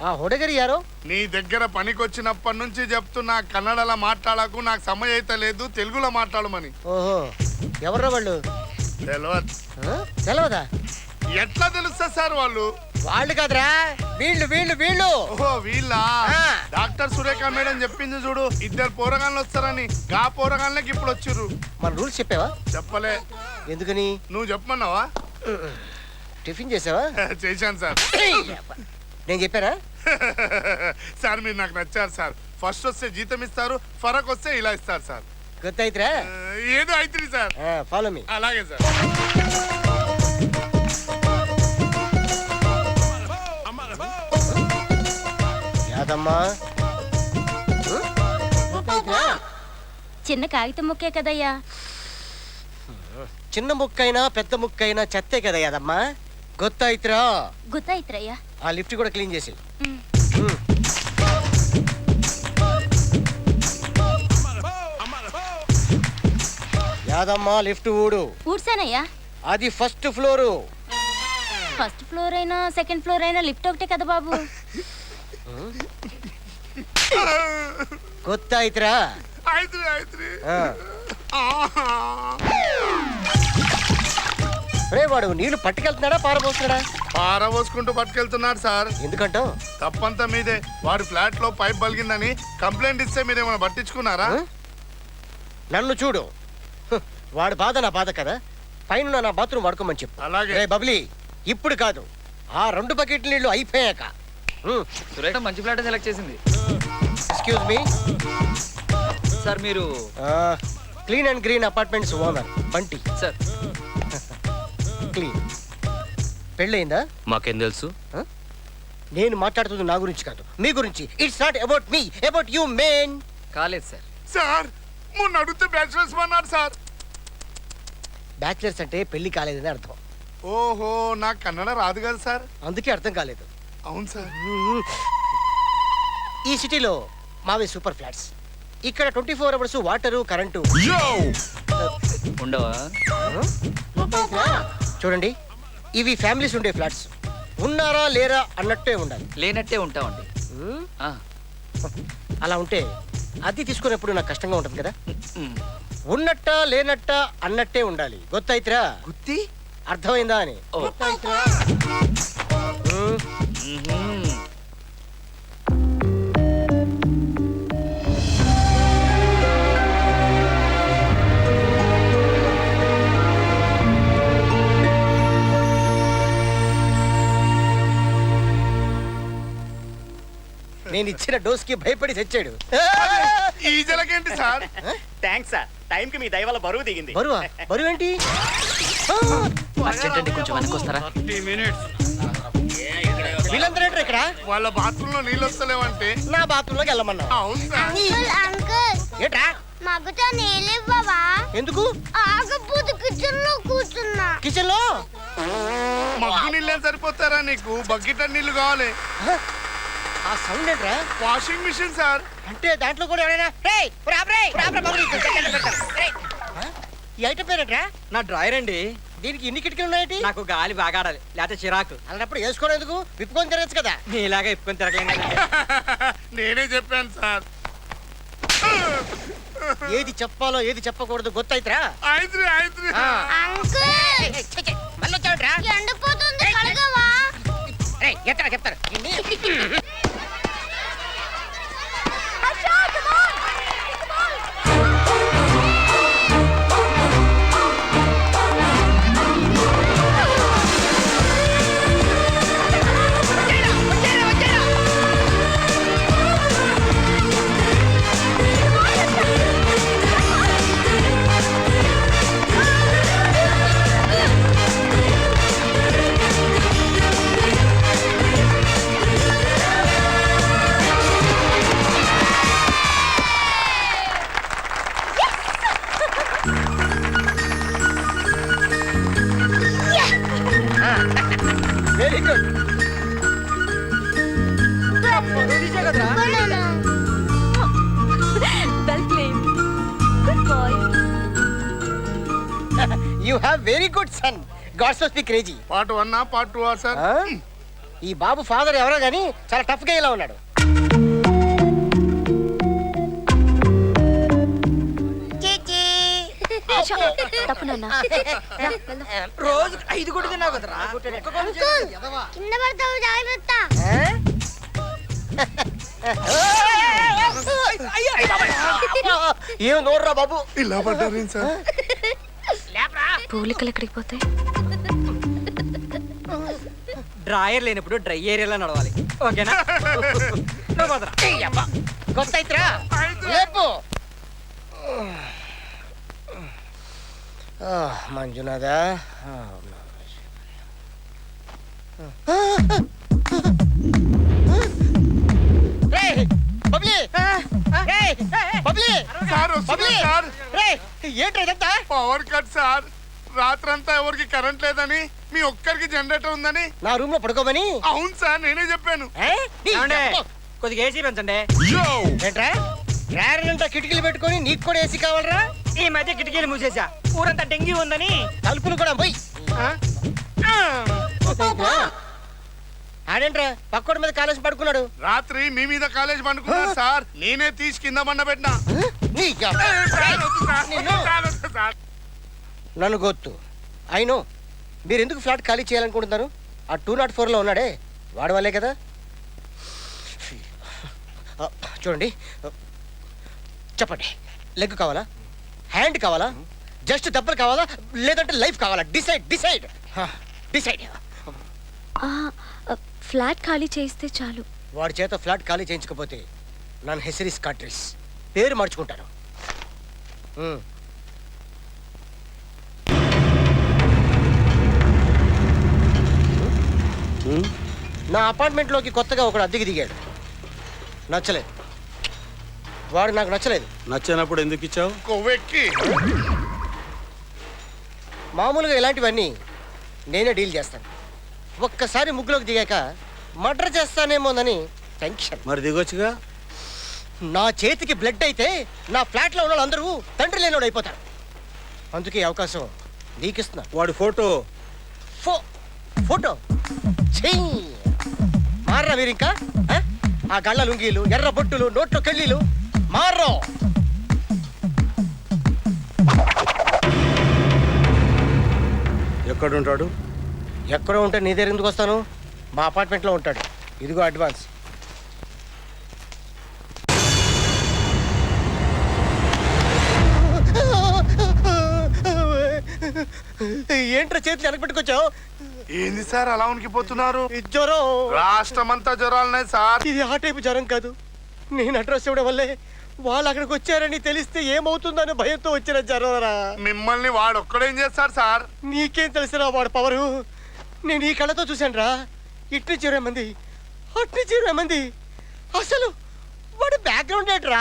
ఆ హుడగరి యారో నీ దగ్గర పనికొచ్చినప్పటి నుంచి చెప్తున్నా కన్నడలో మాట్లాడకు, నాకు సమయం అయితే లేదు, తెలుగులో మాట్లాడమని. ఓహో ఎవర్రా వాళ్ళు? తెలియదు. తెలవదా? ఎట్లా తెలుస్తా సార్ వాళ్ళు? వాళ్ళు కాదురా, వీళ్ళు వీళ్ళు వీళ్ళు. ఓహో వీళ్ళ. డాక్టర్ సురేఖ మేడం చెప్పింది చూడు, 2 పోరగాళ్ళు వస్తారని. గా పోరగాళ్ళకి ఇప్పుడు వచ్చిర్రు. మన రూల్స్ చెప్పావా? చెప్పలే. ఎందుకని? నువ్వు చెప్పమన్నావా? టిఫిన్ చేసావా? చేశాను సార్. నేను చెప్పారా? సార్ మీరు నాకు నచ్చారు సార్. ఫస్ట్ వస్తే జీతం ఇస్తారు, ఫరక్ వస్తే ఇలా ఇస్తారు సార్. గుర్తయితరా? ఏదో అయితుంది సార్. Follow me. అలాగే సార్. యాదమ్మా, చిన్న కాగితం ముక్కే కదయ్యా. చిన్న ముక్కైనా పెద్ద ముక్కైనా చెత్తే కదా యాదమ్మా. గుర్తయితరా? గుర్తయిత్రయ్యా. ఆ లిఫ్ట్ కూడా క్లీన్ చేసి. యాదమ్మా లిఫ్ట్ ఊడు. ఊడ్సానయ్యా. అది ఫస్ట్ ఫ్లోరు. ఫస్ట్ ఫ్లోర్ అయినా సెకండ్ ఫ్లోర్ అయినా లిఫ్ట్ ఒకటే కదా బాబు. గుర్తయితరా? రే వాడు నీళ్లు పట్టుకెళ్తున్నాడా పారబోస్తున్నాడా? పారబోసుకుంటూ పట్టుకెళ్తున్నాడు సార్. ఎందుకంటావు? తప్పంతా మీదే. వాడి ఫ్లాట్ లో పైప్ బలిగిందని కంప్లైంట్ ఇస్తే మీరేమైనా పట్టించుకున్నారా? నన్ను చూడు, వాడి బాధ నా బాధ కదా. పైన నా బాత్రూమ్ వాడుకోమని చెప్పు. అలాగే. రే బబ్లీ, ఇప్పుడు కాదు, ఆ 2 బకెట్ల నీళ్లు అయిపోయాక. సురేఖ మంచి ఫ్లాట్ సెలెక్ట్ చేసింది. ఎక్స్క్యూజ్ మీ సార్, మీరు clean and green apartments owner Bunty sir. Clean. పెళ్ళయిందా? మాకేం తెలుసు? నేను మాట్లాడుతుంది నా గురించి కాదు, మీ గురించి. It's not about me, about you men. కాలేదు సార్. సార్ మొన్న అడిగితే బ్యాచులర్స్ అన్నారు సార్. బ్యాచులర్స్ అంటే పెళ్లి కాలేదని అర్థం. ఓహో, నాకు కన్నడ రాదు కదా సార్, అందుకే అర్థం కాలేదు. అవును సార్. ఈ సిటీలో మావే సూపర్ ఫ్లాట్స్. ఇక్కడ 24 అవర్స్ వాటరు కరెంటు ఉండవా? చూడండి, ఇవి ఫ్యామిలీస్ ఉండే ఫ్లాట్స్. ఉన్నారా లేరా అన్నట్టే ఉండాలి. లేనట్టే ఉంటామండి. అలా ఉంటే అద్దె తీసుకునేప్పుడు నాకు కష్టంగా ఉంటుంది కదా. ఉన్నట్ట లేనట్ట అన్నట్టే ఉండాలి. గుర్తయితరా? గుత్తి అర్థమైందా అని. నేను ఇచ్చిన డోస్ కి భయపడి చచ్చాడు. ఈ జలకేంటి సార్? థ్యాంక్స్ సార్, టైం కి మీ దయ వల్ల బరువు దిగింది. బరువు ఏంటి? అర్జెంట్ అండి, కొంచెం వెనక్కి వస్తారా? 30 minutes. వీళ్ళందరూ ఏంట్రా ఇక్కడ? వాళ్ళ బాత్రూమ్ లో నీళ్ళు వస్తలేవంటే నా బాత్రూమ్ లోకి వెళ్ళమన్నా. అవును సార్. ఏట్రా? మగుతో నీళ్ళివ్వవా? ఎందుకు? ఆగపోతే కిచెన్ లో కూర్చున్నా. కిచెన్ లో మగ్గు నీళ్ళే సరిపోతారా నీకు? బకెట్ నీళ్లు కావాలి. ఆ సౌండ్ ఏంట్రా? Washing machine sir. అంటే దాంట్లో కూడా ఎవరైనా ఈ ఐటమ్ పేరేట్రా? నా డ్రాయర్ అండి. దీనికి ఇన్ని కిటికీలు ఉన్నాయేంటి? నాకు గాలి బాగా ఆడాలి, లేకపోతే చిరాకు. అలాంటప్పుడు వేసుకోవడం ఎందుకు? విప్పుకొని తిరగచ్చు కదా. మీలాగా ఇప్పుకొని తిరగలేదు. నేనే చెప్పాను సార్. ఏది చెప్పాలో ఏది చెప్పకూడదు గుర్తయితరా? మళ్ళీ వచ్చావుట్రా? ఎండిపోతుంది, కడగవా? చెప్తారు. Very good. You have very good son. God must be crazy. Part 1 part 2 sir? ఈ బాబు ఫాదర్ ఎవరో గానీ చాలా టఫ్ గా ఇలా ఉన్నాడు. తప్పు నాన్న. రోజు 5 గుడ్డు తిన్నావు కదరా కింద పడతావు జాగ్రత్త. ఏం నోర్రా బాబు. ఇలా పడ్డారు సార్. పూలికలు ఎక్కడికి పోతాయి? డ్రాయర్ లేనప్పుడు డ్రై ఏరియాలో నడవాలి. ఓకేనా? నువ్వు పోదరా. కొత్త అయితరా లేపు. మంజునాథా, సార్ వస్తున్నా సార్. ఏంట్రా ఇదంతా? Power cut sir. రాత్రంతా ఎవరికి కరెంట్ లేదని, మీ ఒక్కరికి జనరేటర్ ఉందని. నా రూమ్ లో పడుకోమని. అవును సార్, నేనే చెప్పాను. ఏమండే? కొద్దిగా ఏసీ పెంచండి. ఏంట్రా రారంట కిటికీలు పెట్టుకొని నీకు కూడా ఏసీ కావాలరా? ఈ మధ్య కిటికీలు మూసేసా, ఊరంతా డెంగ్యూ ఉందని. తలుపులు కూడా పోయి. ఆడేంట్రా పక్కోడి మీద కాలేసి పడుకున్నాడు. రాత్రి మీ మీద కాలేజ్ పండుకున్నాను సార్. నేనే తీసి కింద బండ పెట్టినా. నన్ను గొత్తు అయినో. మీరు ఎందుకు ఫ్లాట్ ఖాళీ చేయాలనుకుంటున్నారు? ఆ 204 లో ఉన్నాడే వాడి వాళ్ళే కదా. చూడండి, చెప్పండి. లెగ్ కావాలా, హ్యాండ్ కావాలా, జస్ట్ దెబ్బలు కావాలా, లేదంటే లైఫ్ కావాలా? Decide decide decide. ఫ్లాట్ ఖాళీ చేస్తే చాలు. వాడి చేత ఫ్లాట్ ఖాళీ చేయించకపోతే నన్ను హెసరీస్ కాట్రీస్ పేరు మార్చుకుంటాను. నా అపార్ట్మెంట్లోకి కొత్తగా ఒకడు అద్దెకి దిగాడు. నచ్చలేదు. వాడు నాకు నచ్చలేదు. నచ్చినప్పుడు ఎందుకు ఇచ్చావు? కొవ్వెక్కి. మామూలుగా ఇలాంటివన్నీ నేనే డీల్ చేస్తాను. ఒక్కసారి ముగ్గులోకి దిగాక మర్డర్ చేస్తానేమోనని టెన్షన్. మరి దిగొచ్చుగా. నా చేతికి బ్లడ్ అయితే నా ఫ్లాట్లో ఉన్న వాళ్ళందరూ తండ్రి లేనోడు అయిపోతారు. అందుకే ఈ అవకాశం నీకిస్తున్నా. వాడి ఫోటో ఫోటో మారరా మీరు ఇంకా? ఆ గళ్ళ లుంగీలు, ఎర్ర బొట్టులు, నోట్లో కెళ్ళీలు మారో. ఎక్కడుంటాడు? ఎక్కడో ఉంటే నీ దగ్గర ఎందుకు వస్తాను? మా అపార్ట్మెంట్లో ఉంటాడు. ఇదిగో అడ్వాన్స్. ఏంట్రా చేతులు వెనకపెట్టుకొచ్చావు? ఏంది సార్ అలా ఉనికిపోతున్నారు? జ్వరం. రాష్ట్రమంతా జ్వరాలున్నాయి సార్. ఇది ఆ టైపు జ్వరం కాదు. నేను అడ్రస్ ఇవ్వడం వల్లే వాళ్ళు అక్కడికి వచ్చారని తెలిస్తే ఏమవుతుందని భయంతో వచ్చిన జ్వరం రా. మిమ్మల్ని వాడొక్కడేం చేస్తారు సార్? నీకేం తెలిసినా వాడు పవరు. నేను ఈ కళ్ళతో చూశాను రా. ఇట్నుంచి 20 మంది, అట్నుంచి 20 మంది. అసలు వాడి బ్యాక్గ్రౌండ్ ఏంట్రా?